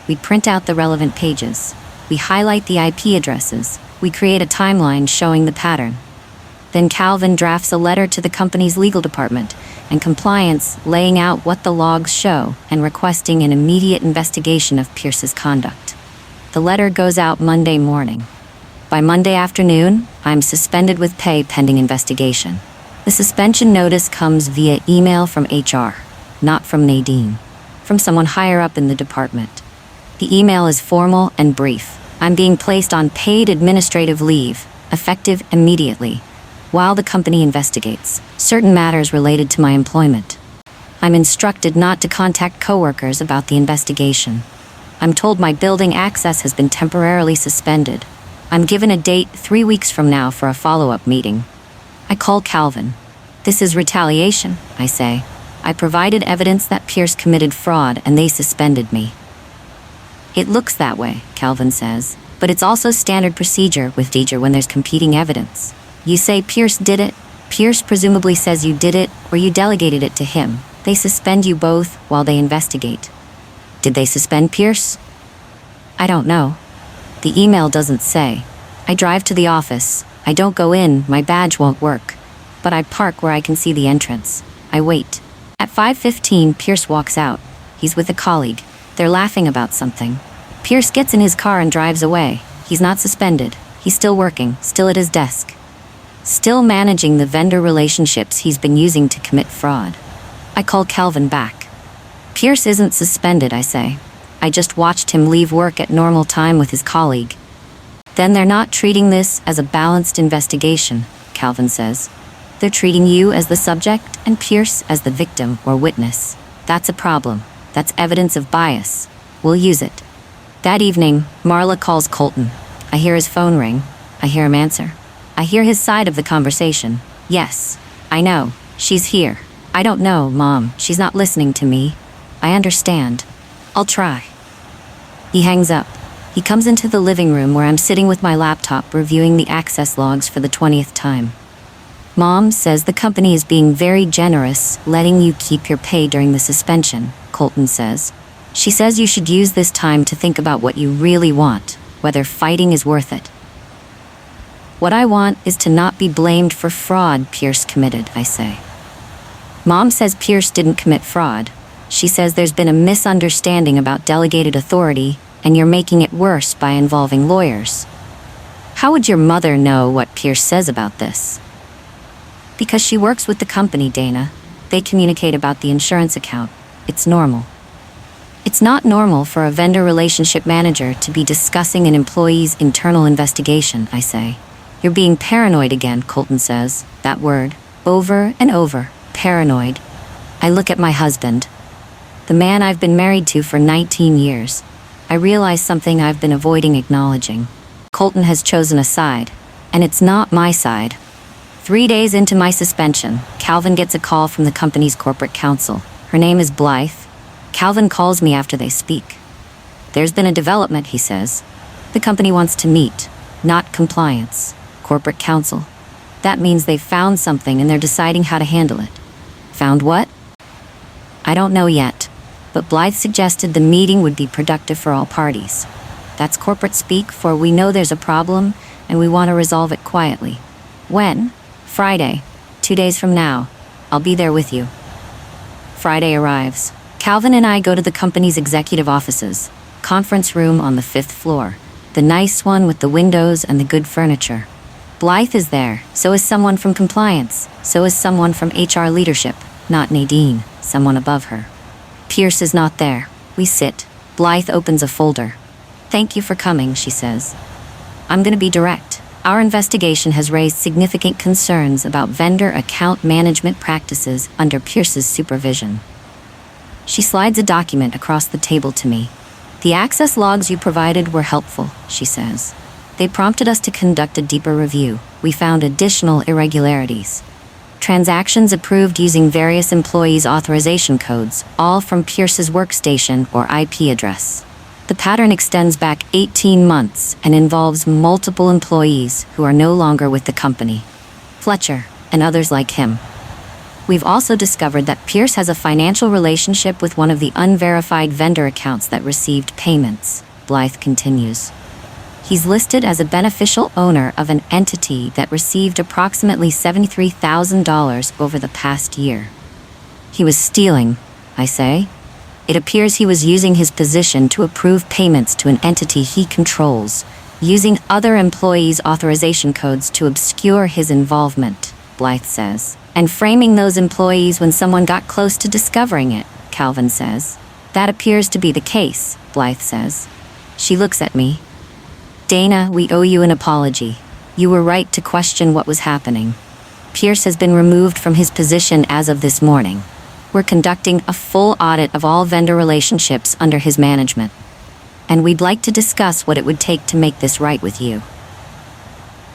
[SPEAKER 1] We print out the relevant pages. We highlight the IP addresses. We create a timeline showing the pattern. Then Calvin drafts a letter to the company's legal department and compliance laying out what the logs show and requesting an immediate investigation of Pierce's conduct. The letter goes out Monday morning. By Monday afternoon, I'm suspended with pay pending investigation. The suspension notice comes via email from HR, not from Nadine, from someone higher up in the department. The email is formal and brief. I'm being placed on paid administrative leave, effective immediately, while the company investigates certain matters related to my employment. I'm instructed not to contact coworkers about the investigation. I'm told my building access has been temporarily suspended. I'm given a date 3 weeks from now for a follow-up meeting. I call Calvin. This is retaliation, I say. I provided evidence that Pierce committed fraud and they suspended me. It looks that way, Calvin says, but it's also standard procedure with Deidre when there's competing evidence. You say Pierce did it, Pierce presumably says you did it, or you delegated it to him. They suspend you both while they investigate. Did they suspend Pierce? I don't know. The email doesn't say. I drive to the office. I don't go in, my badge won't work. But I park where I can see the entrance. I wait. At 5:15, Pierce walks out. He's with a colleague. They're laughing about something. Pierce gets in his car and drives away. He's not suspended. He's still working, still at his desk. Still managing the vendor relationships he's been using to commit fraud. I call Calvin back. Pierce isn't suspended, I say. I just watched him leave work at normal time with his colleague. Then they're not treating this as a balanced investigation, Calvin says. They're treating you as the subject and Pierce as the victim or witness. That's a problem. That's evidence of bias. We'll use it. That evening, Marla calls Colton. I hear his phone ring. I hear him answer. I hear his side of the conversation. Yes, I know. She's here. I don't know, Mom. She's not listening to me. I understand. I'll try. He hangs up. He comes into the living room where I'm sitting with my laptop reviewing the access logs for the 20th time. Mom says the company is being very generous, letting you keep your pay during the suspension, Colton says. She says you should use this time to think about what you really want, whether fighting is worth it. What I want is to not be blamed for fraud Pierce committed, I say. Mom says Pierce didn't commit fraud. She says there's been a misunderstanding about delegated authority, and you're making it worse by involving lawyers. How would your mother know what Pierce says about this? Because she works with the company, Dana. They communicate about the insurance account. It's normal. It's not normal for a vendor relationship manager to be discussing an employee's internal investigation, I say. You're being paranoid again, Colton says. That word. Over and over. Paranoid. I look at my husband. The man I've been married to for 19 years. I realize something I've been avoiding acknowledging. Colton has chosen a side, and it's not my side. 3 days into my suspension, Calvin gets a call from the company's corporate counsel. Her name is Blythe. Calvin calls me after they speak. There's been a development, he says. The company wants to meet, not compliance. Corporate counsel. That means they've found something and they're deciding how to handle it. Found what? I don't know yet, but Blythe suggested the meeting would be productive for all parties. That's corporate speak for we know there's a problem and we want to resolve it quietly. When? Friday. 2 days from now. I'll be there with you. Friday arrives. Calvin and I go to the company's executive offices, conference room on the 5th floor, the nice one with the windows and the good furniture. Blythe is there, so is someone from compliance, so is someone from HR leadership, not Nadine, someone above her. Pierce is not there. We sit. Blythe opens a folder. Thank you for coming, she says. I'm gonna be direct. Our investigation has raised significant concerns about vendor account management practices under Pierce's supervision. She slides a document across the table to me. The access logs you provided were helpful, she says. They prompted us to conduct a deeper review. We found additional irregularities. Transactions approved using various employees' authorization codes, all from Pierce's workstation or IP address. The pattern extends back 18 months and involves multiple employees who are no longer with the company. Fletcher, and others like him. We've also discovered that Pierce has a financial relationship with one of the unverified vendor accounts that received payments, Blythe continues. He's listed as a beneficial owner of an entity that received approximately $73,000 over the past year. He was stealing, I say. It appears he was using his position to approve payments to an entity he controls, using other employees' authorization codes to obscure his involvement, Blythe says, and framing those employees when someone got close to discovering it, Calvin says. That appears to be the case, Blythe says. She looks at me. Dana, we owe you an apology. You were right to question what was happening. Pierce has been removed from his position as of this morning. We're conducting a full audit of all vendor relationships under his management. And we'd like to discuss what it would take to make this right with you.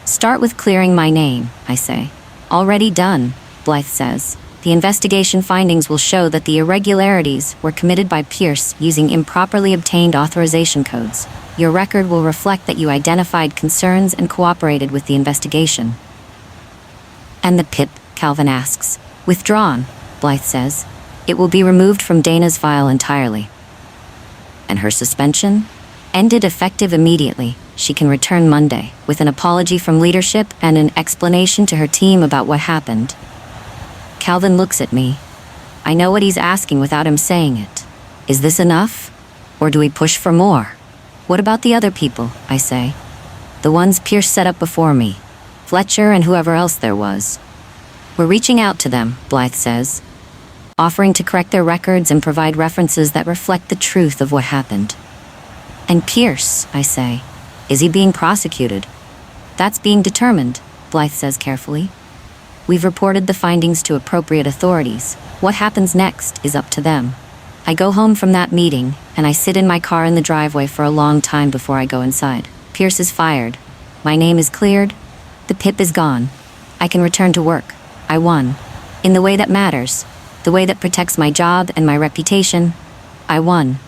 [SPEAKER 1] Start with clearing my name, I say. Already done, Blythe says. The investigation findings will show that the irregularities were committed by Pierce using improperly obtained authorization codes. Your record will reflect that you identified concerns and cooperated with the investigation. And the PIP, Calvin asks. Withdrawn, Blythe says. It will be removed from Dana's file entirely. And her suspension? Ended effective immediately. She can return Monday, with an apology from leadership and an explanation to her team about what happened. Calvin looks at me. I know what he's asking without him saying it. Is this enough? Or do we push for more? What about the other people, I say. The ones Pierce set up before me. Fletcher and whoever else there was. We're reaching out to them, Blythe says. Offering to correct their records and provide references that reflect the truth of what happened. And Pierce, I say. Is he being prosecuted? That's being determined, Blythe says carefully. We've reported the findings to appropriate authorities. What happens next is up to them. I go home from that meeting, and I sit in my car in the driveway for a long time before I go inside. Pierce is fired. My name is cleared. The PIP is gone. I can return to work. I won. In the way that matters. The way that protects my job and my reputation. I won.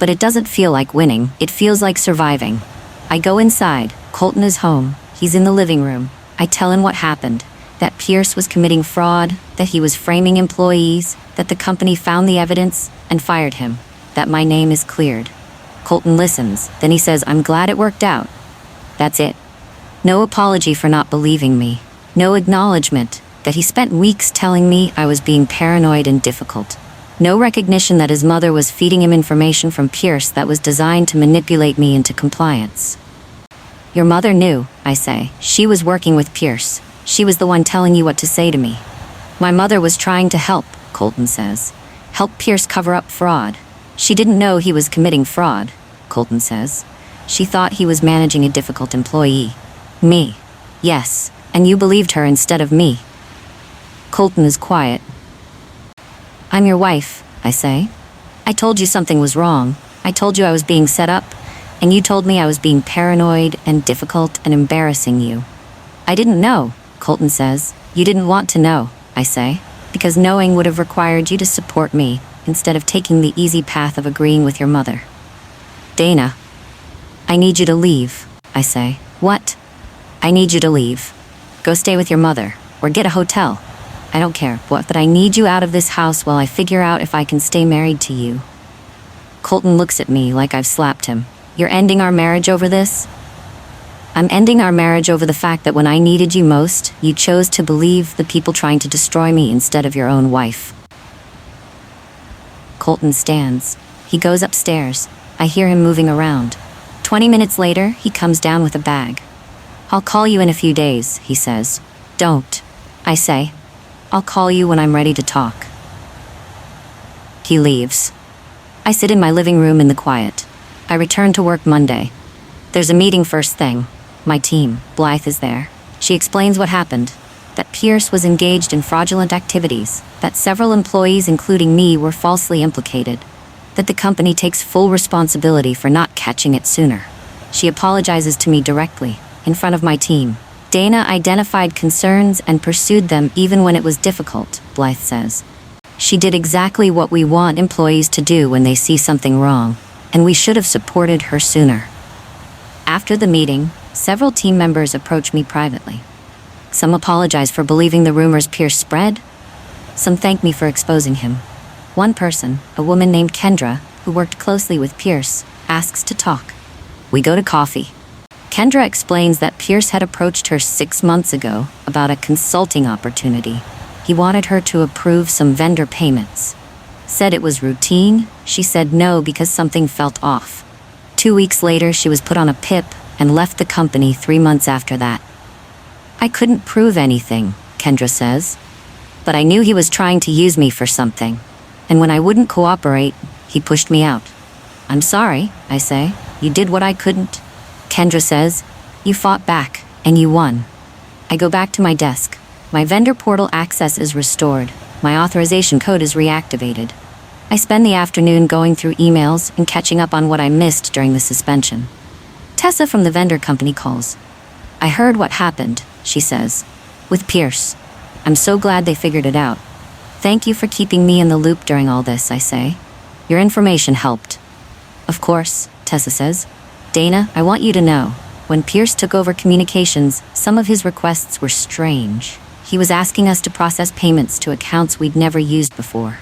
[SPEAKER 1] But it doesn't feel like winning, it feels like surviving. I go inside. Colton is home. He's in the living room. I tell him what happened. That Pierce was committing fraud, that he was framing employees, that the company found the evidence and fired him, that my name is cleared. Colton listens. Then he says, "I'm glad it worked out." That's it. No apology for not believing me. No acknowledgement that he spent weeks telling me I was being paranoid and difficult. No recognition that his mother was feeding him information from Pierce that was designed to manipulate me into compliance. Your mother knew, I say. She was working with Pierce. She was the one telling you what to say to me. My mother was trying to help, Colton says. Help Pierce cover up fraud. She didn't know he was committing fraud, Colton says. She thought he was managing a difficult employee. Me. Yes, and you believed her instead of me. Colton is quiet. I'm your wife, I say. I told you something was wrong. I told you I was being set up, and you told me I was being paranoid and difficult and embarrassing you. I didn't know, Colton says. You didn't want to know, I say, because knowing would have required you to support me instead of taking the easy path of agreeing with your mother. Dana. I need you to leave, I say. What? I need you to leave. Go stay with your mother, or get a hotel. I don't care what, but I need you out of this house while I figure out if I can stay married to you. Colton looks at me like I've slapped him. You're ending our marriage over this? I'm ending our marriage over the fact that when I needed you most, you chose to believe the people trying to destroy me instead of your own wife. Colton stands. He goes upstairs. I hear him moving around. 20 minutes later, he comes down with a bag. I'll call you in a few days, he says. Don't, I say. I'll call you when I'm ready to talk. He leaves. I sit in my living room in the quiet. I return to work Monday. There's a meeting first thing. My team, Blythe, is there. She explains what happened. That Pierce was engaged in fraudulent activities. That several employees, including me, were falsely implicated. That the company takes full responsibility for not catching it sooner. She apologizes to me directly, in front of my team. Dana identified concerns and pursued them even when it was difficult, Blythe says. She did exactly what we want employees to do when they see something wrong, and we should have supported her sooner. After the meeting, several team members approach me privately. Some apologize for believing the rumors Pierce spread. Some thank me for exposing him. One person, a woman named Kendra, who worked closely with Pierce, asks to talk. We go to coffee. Kendra explains that Pierce had approached her 6 months ago about a consulting opportunity. He wanted her to approve some vendor payments. Said it was routine. She said no because something felt off. 2 weeks later, she was put on a PIP and left the company 3 months after that. I couldn't prove anything, Kendra says. But I knew he was trying to use me for something. And when I wouldn't cooperate, he pushed me out. I'm sorry, I say. You did what I couldn't. Kendra says, you fought back, and you won. I go back to my desk. My vendor portal access is restored. My authorization code is reactivated. I spend the afternoon going through emails and catching up on what I missed during the suspension. Tessa from the vendor company calls. I heard what happened, she says. With Pierce. I'm so glad they figured it out. Thank you for keeping me in the loop during all this, I say. Your information helped. Of course, Tessa says. Dana, I want you to know, when Pierce took over communications, some of his requests were strange. He was asking us to process payments to accounts we'd never used before.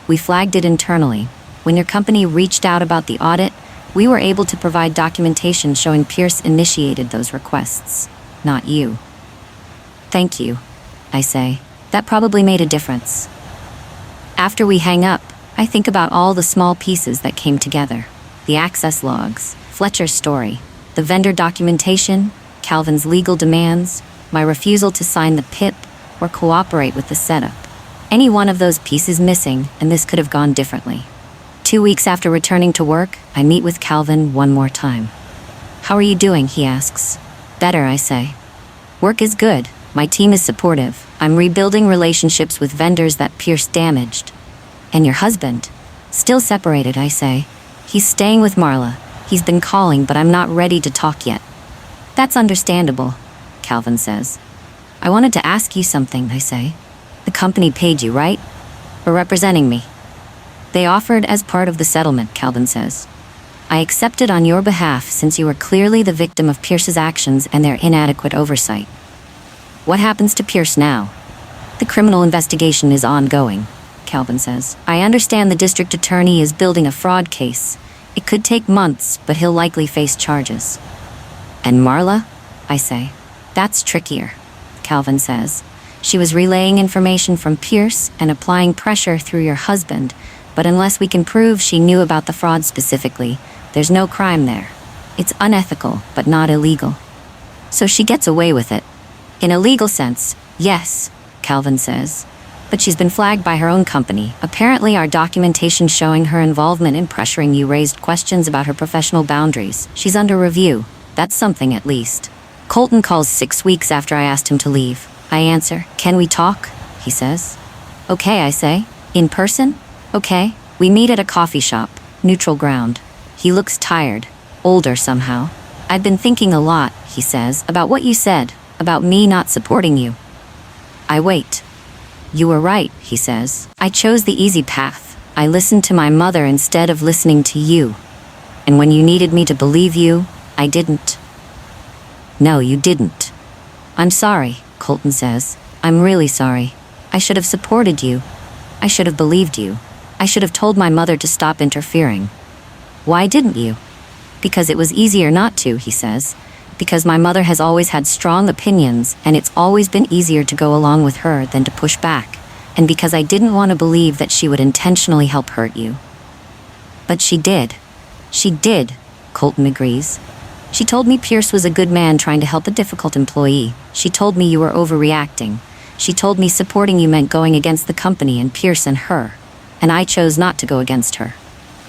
[SPEAKER 1] We flagged it internally. When your company reached out about the audit, we were able to provide documentation showing Pierce initiated those requests, not you. Thank you, I say. That probably made a difference. After we hang up, I think about all the small pieces that came together. The access logs, Fletcher's story, the vendor documentation, Calvin's legal demands, my refusal to sign the PIP or cooperate with the setup. Any one of those pieces missing, and this could have gone differently. 2 weeks after returning to work, I meet with Calvin one more time. How are you doing, he asks. Better, I say. Work is good. My team is supportive. I'm rebuilding relationships with vendors that Pierce damaged. And your husband? Still separated, I say. He's staying with Marla. He's been calling, but I'm not ready to talk yet. That's understandable, Calvin says. I wanted to ask you something, I say. The company paid you, right? For representing me. They offered as part of the settlement, Calvin says. I accepted on your behalf since you were clearly the victim of Pierce's actions and their inadequate oversight. What happens to Pierce now? The criminal investigation is ongoing, Calvin says. I understand the district attorney is building a fraud case. It could take months, but he'll likely face charges. And Marla? I say. That's trickier, Calvin says. She was relaying information from Pierce and applying pressure through your husband, but unless we can prove she knew about the fraud specifically, there's no crime there. It's unethical, but not illegal. So she gets away with it. In a legal sense, yes, Calvin says. But she's been flagged by her own company. Apparently our documentation showing her involvement in pressuring you raised questions about her professional boundaries. She's under review. That's something at least. Colton calls 6 weeks after I asked him to leave. I answer, "Can we talk?" he says. "Okay," I say. "In person?" "Okay." We meet at a coffee shop, neutral ground. He looks tired, older somehow. "I've been thinking a lot," he says, "about what you said, about me not supporting you." I wait. "You were right," he says. "I chose the easy path. I listened to my mother instead of listening to you. And when you needed me to believe you, I didn't." "No, you didn't." "I'm sorry," Colton says. "I'm really sorry. I should have supported you. I should have believed you. I should have told my mother to stop interfering." "Why didn't you?" "Because it was easier not to," he says. "Because my mother has always had strong opinions, and it's always been easier to go along with her than to push back. And because I didn't want to believe that she would intentionally help hurt you." "But she did." "She did," Colton agrees. "She told me Pierce was a good man trying to help a difficult employee. She told me you were overreacting. She told me supporting you meant going against the company and Pierce and her. And I chose not to go against her.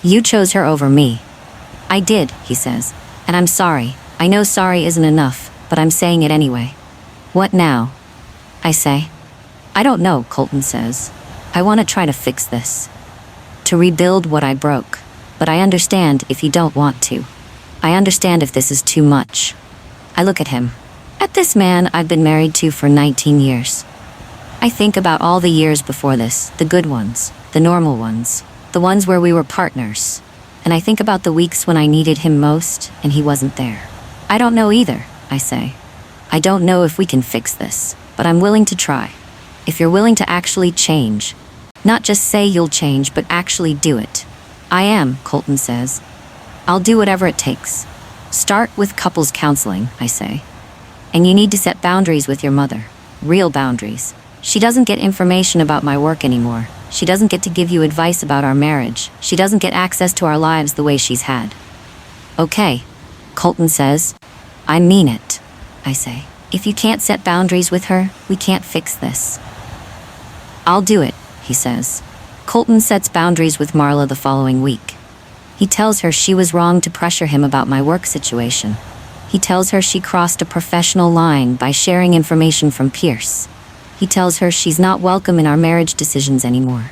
[SPEAKER 1] You chose her over me." "I did," he says. "And I'm sorry. I know sorry isn't enough, but I'm saying it anyway." "What now?" I say. "I don't know," Colton says. "I want to try to fix this. To rebuild what I broke. But I understand if you don't want to. I understand if this is too much." I look at him. At this man I've been married to for 19 years. I think about all the years before this, the good ones, the normal ones, the ones where we were partners. And I think about the weeks when I needed him most and he wasn't there. "I don't know either," I say. "I don't know if we can fix this, but I'm willing to try. If you're willing to actually change. Not just say you'll change, but actually do it." "I am," Colton says. "I'll do whatever it takes. Start with couples counseling," I say. "And you need to set boundaries with your mother. Real boundaries. She doesn't get information about my work anymore. She doesn't get to give you advice about our marriage. She doesn't get access to our lives the way she's had." "Okay," Colton says. "I mean it," I say. "If you can't set boundaries with her, we can't fix this." "I'll do it," he says. Colton sets boundaries with Marla the following week. He tells her she was wrong to pressure him about my work situation. He tells her she crossed a professional line by sharing information from Pierce. He tells her she's not welcome in our marriage decisions anymore.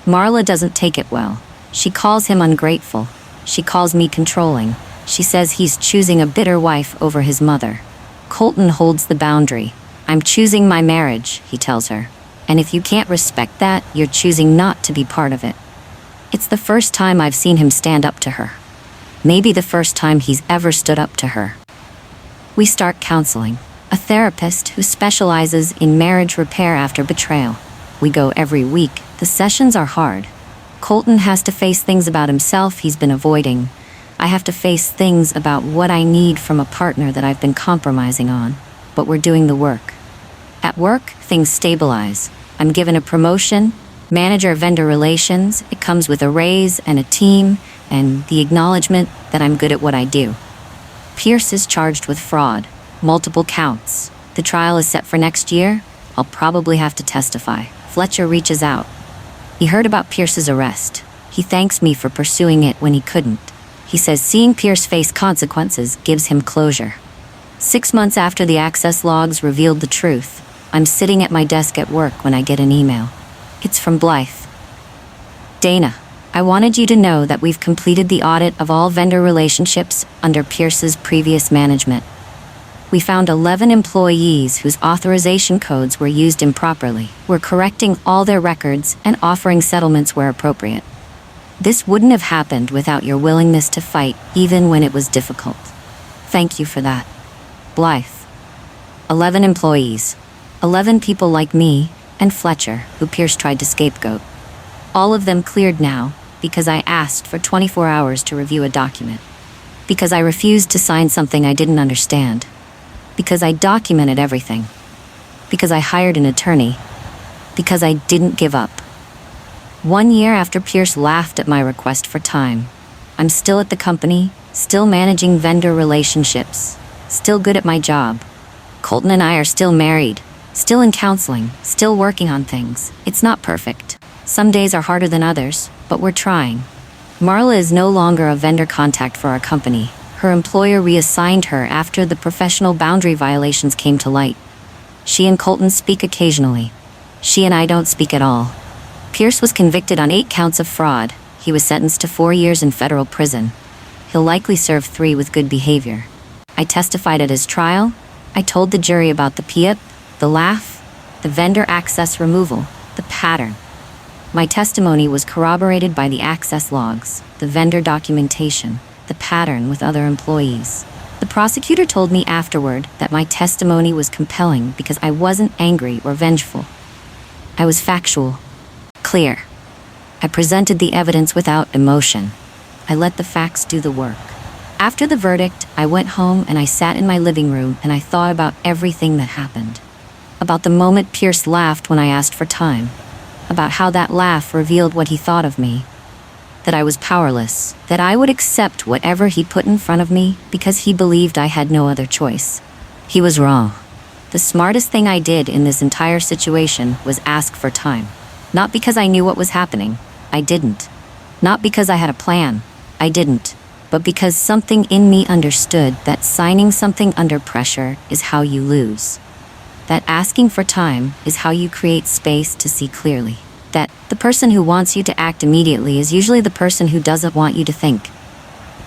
[SPEAKER 1] Marla doesn't take it well. She calls him ungrateful. She calls me controlling. She says he's choosing a bitter wife over his mother. Colton holds the boundary. "I'm choosing my marriage," he tells her. "And if you can't respect that, you're choosing not to be part of it." It's the first time I've seen him stand up to her. Maybe the first time he's ever stood up to her. We start counseling. A therapist who specializes in marriage repair after betrayal. We go every week. The sessions are hard. Colton has to face things about himself he's been avoiding. I have to face things about what I need from a partner that I've been compromising on. But we're doing the work. At work, things stabilize. I'm given a promotion, manager of vendor relations. It comes with a raise and a team, and the acknowledgement that I'm good at what I do. Pierce is charged with fraud. Multiple counts. The trial is set for next year. I'll probably have to testify. Fletcher reaches out. He heard about Pierce's arrest. He thanks me for pursuing it when he couldn't. He says seeing Pierce face consequences gives him closure. 6 months after the access logs revealed the truth, I'm sitting at my desk at work when I get an email. It's from Blythe. "Dana, I wanted you to know that we've completed the audit of all vendor relationships under Pierce's previous management. We found 11 employees whose authorization codes were used improperly. We're correcting all their records and offering settlements where appropriate. This wouldn't have happened without your willingness to fight, even when it was difficult. Thank you for that. Blythe. 11 employees. 11 people like me and Fletcher, who Pierce tried to scapegoat. All of them cleared now because I asked for 24 hours to review a document. Because I refused to sign something I didn't understand. Because I documented everything. Because I hired an attorney. Because I didn't give up. 1 year after Pierce laughed at my request for time, I'm still at the company, still managing vendor relationships, still good at my job. Colton and I are still married, still in counseling, still working on things. It's not perfect. Some days are harder than others, but we're trying. Marla is no longer a vendor contact for our company. Her employer reassigned her after the professional boundary violations came to light. She and Colton speak occasionally. She and I don't speak at all. Pierce was convicted on 8 counts of fraud. He was sentenced to 4 years in federal prison. He'll likely serve 3 with good behavior. I testified at his trial. I told the jury about the PIP, the laugh, the vendor access removal, the pattern. My testimony was corroborated by the access logs, the vendor documentation, the pattern with other employees. The prosecutor told me afterward that my testimony was compelling because I wasn't angry or vengeful. I was factual. Clear. I presented the evidence without emotion. I let the facts do the work. After the verdict, I went home and I sat in my living room and I thought about everything that happened. About the moment Pierce laughed when I asked for time. About how that laugh revealed what he thought of me. That I was powerless. That I would accept whatever he put in front of me because he believed I had no other choice. He was wrong. The smartest thing I did in this entire situation was ask for time. Not because I knew what was happening. I didn't. Not because I had a plan. I didn't. But because something in me understood that signing something under pressure is how you lose. That asking for time is how you create space to see clearly. That the person who wants you to act immediately is usually the person who doesn't want you to think.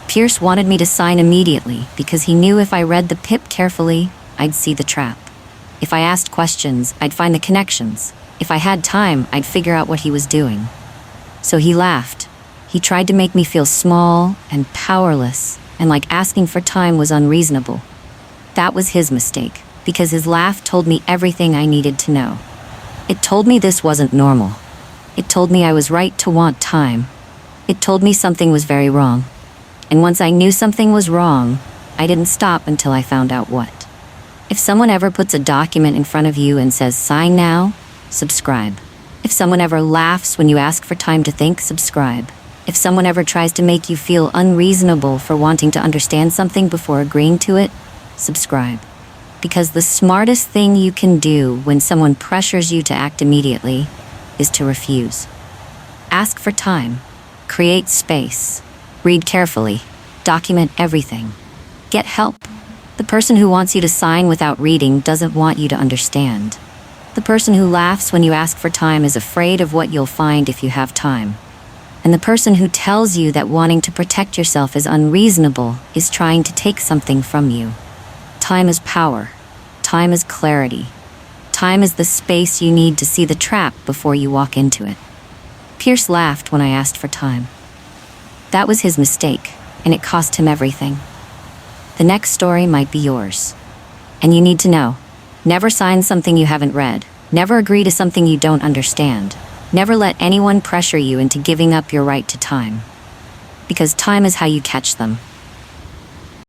[SPEAKER 1] Pierce wanted me to sign immediately because he knew if I read the PIP carefully, I'd see the trap. If I asked questions, I'd find the connections. If I had time, I'd figure out what he was doing. So he laughed. He tried to make me feel small and powerless, and like asking for time was unreasonable. That was his mistake, because his laugh told me everything I needed to know. It told me this wasn't normal. It told me I was right to want time. It told me something was very wrong. And once I knew something was wrong, I didn't stop until I found out what. If someone ever puts a document in front of you and says, "Sign now," subscribe. If someone ever laughs when you ask for time to think, subscribe. If someone ever tries to make you feel unreasonable for wanting to understand something before agreeing to it, subscribe. Because the smartest thing you can do when someone pressures you to act immediately is to refuse. Ask for time. Create space. Read carefully. Document everything. Get help. The person who wants you to sign without reading doesn't want you to understand. The person who laughs when you ask for time is afraid of what you'll find if you have time. And the person who tells you that wanting to protect yourself is unreasonable is trying to take something from you. Time is power. Time is clarity. Time is the space you need to see the trap before you walk into it. Pierce laughed when I asked for time. That was his mistake, and it cost him everything. The next story might be yours. And you need to know. Never sign something you haven't read. Never agree to something you don't understand. Never let anyone pressure you into giving up your right to time. Because time is how you catch them.